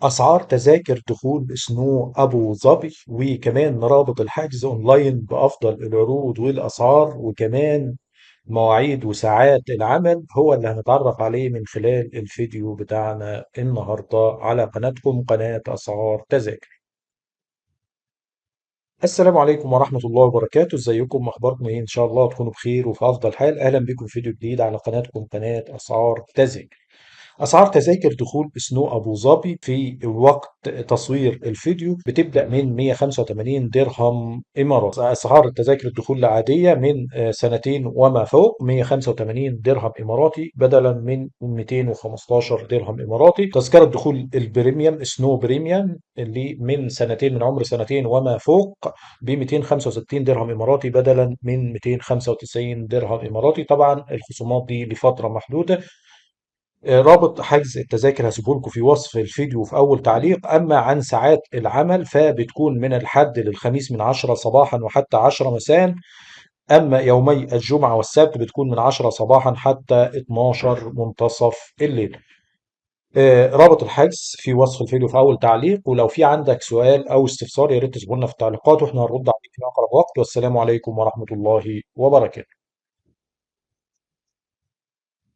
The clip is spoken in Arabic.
أسعار تذاكر دخول سنو أبو ظبي، وكمان رابط الحجز أونلاين بأفضل العروض والأسعار، وكمان مواعيد وساعات العمل هو اللي هنتعرف عليه من خلال الفيديو بتاعنا النهاردة على قناتكم، قناة أسعار تذاكر. السلام عليكم ورحمة الله وبركاته، ازيكم؟ اخباركم ايه؟ ان شاء الله تكونوا بخير وفي افضل حال. اهلا بكم في فيديو جديد على قناتكم، قناة اسعار تذاكر. اسعار تذاكر دخول سنو ابو ظبي في وقت تصوير الفيديو بتبدأ من 185 درهم اماراتي. اسعار التذاكر الدخول العادية من سنتين وما فوق 185 درهم اماراتي بدلا من 215 درهم اماراتي. تذكرة دخول البريميوم سنو بريميوم اللي من سنتين، من عمر سنتين وما فوق، ب 265 درهم اماراتي بدلا من 295 درهم اماراتي. طبعا الخصومات دي لفترة محدودة. رابط حجز التذاكر هسيبه لكم في وصف الفيديو في اول تعليق. اما عن ساعات العمل فبتكون من الحد للخميس من 10 صباحا وحتى 10 مساء. اما يومي الجمعة والسبت بتكون من 10 صباحا حتى 12 منتصف الليل. رابط الحجز في وصف الفيديو في اول تعليق، ولو في عندك سؤال او استفسار يا ريت تسيبوا لنا في التعليقات واحنا هنرد عليك في اقرب وقت. والسلام عليكم ورحمة الله وبركاته.